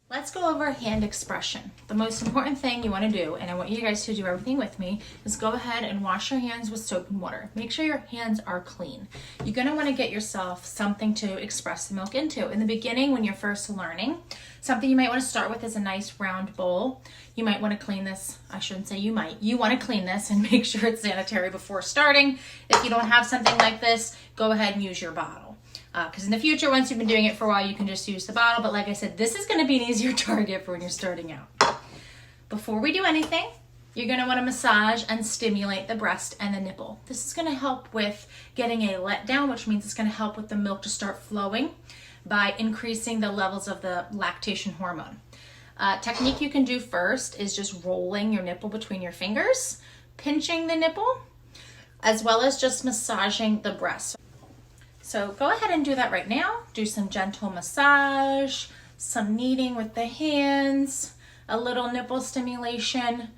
Let's go over hand expression. The most important thing you want to do, and I want you guys to do everything with me, is go ahead and wash your hands with soap and water. Make sure your hands are clean. You're going to want to get yourself something to express the milk into. In the beginning, when you're first learning, something you might want to start with is a nice round bowl. You might want to clean this. I shouldn't say you might. You want to clean this and make sure it's sanitary before starting. If you don't have something like this, go ahead and use your bottle. Because in the future, once you've been doing it for a while, you can just use the bottle. But like I said, this is going to be an easier target for when you're starting out. Before we do anything, you're going to want to massage and stimulate the breast and the nipple. This is going to help with getting a letdown, which means it's going to help with the milk to start flowing by increasing the levels of the lactation hormone. Technique you can do first is just rolling your nipple between your fingers, pinching the nipple, as well as just massaging the breast. So go ahead and do that right now. Do some gentle massage, some kneading with the hands, a little nipple stimulation,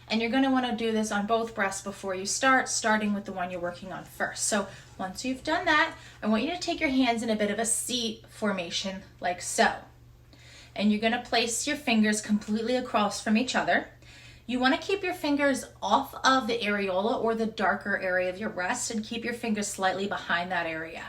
and you're going to want to do this on both breasts before you start, starting with the one you're working on first. So once you've done that, I want you to take your hands in a bit of a C formation like so. And you're going to place your fingers completely across from each other. You want to keep your fingers off of the areola or the darker area of your breast and keep your fingers slightly behind that area.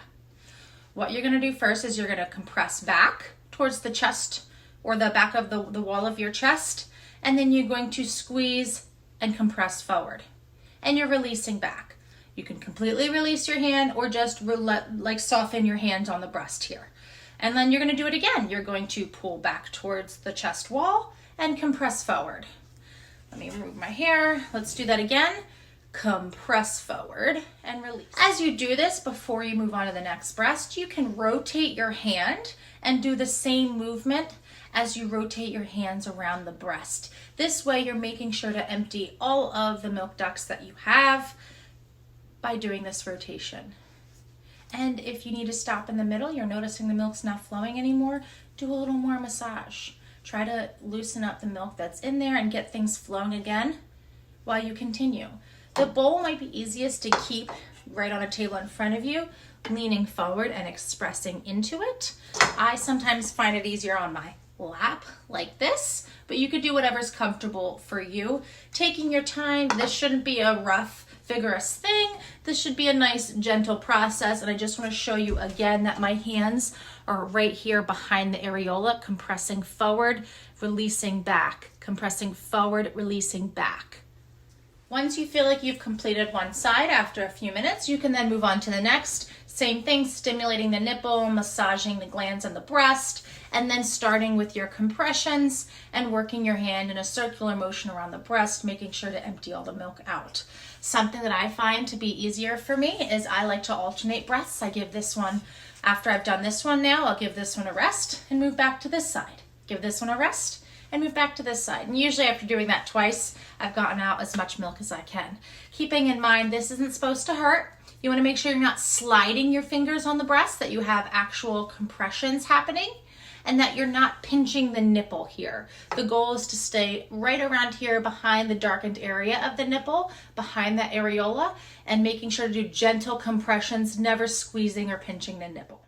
What you're going to do first is you're going to compress back towards the chest or the back of the wall of your chest, and then you're going to squeeze and compress forward. And you're releasing back. You can completely release your hand or just soften your hand on the breast here. And then you're going to do it again. You're going to pull back towards the chest wall and compress forward. Let me remove my hair. Let's do that again. Compress forward and release. As you do this, before you move on to the next breast, you can rotate your hand and do the same movement as you rotate your hands around the breast. This way you're making sure to empty all of the milk ducts that you have by doing this rotation. And if you need to stop in the middle, you're noticing the milk's not flowing anymore, do a little more massage. Try to loosen up the milk that's in there and get things flowing again while you continue. The bowl might be easiest to keep right on a table in front of you, leaning forward and expressing into it. I sometimes find it easier on my lap like this, but you could do whatever's comfortable for you. Taking your time, this shouldn't be a rough, vigorous thing. This should be a nice, gentle process, and I just want to show you again that my hands are right here behind the areola, compressing forward, releasing back, compressing forward, releasing back. Once you feel like you've completed one side after a few minutes, you can then move on to the next. Same thing, stimulating the nipple, massaging the glands on the breast, and then starting with your compressions and working your hand in a circular motion around the breast, making sure to empty all the milk out. Something that I find to be easier for me is I like to alternate breaths. I give this one, after I've done this one now, I'll give this one a rest and move back to this side. Give this one a rest and move back to this side. And usually after doing that twice, I've gotten out as much milk as I can. Keeping in mind, this isn't supposed to hurt. You want to make sure you're not sliding your fingers on the breast, that you have actual compressions happening, and that you're not pinching the nipple here. The goal is to stay right around here behind the darkened area of the nipple, behind that areola, and making sure to do gentle compressions, never squeezing or pinching the nipple.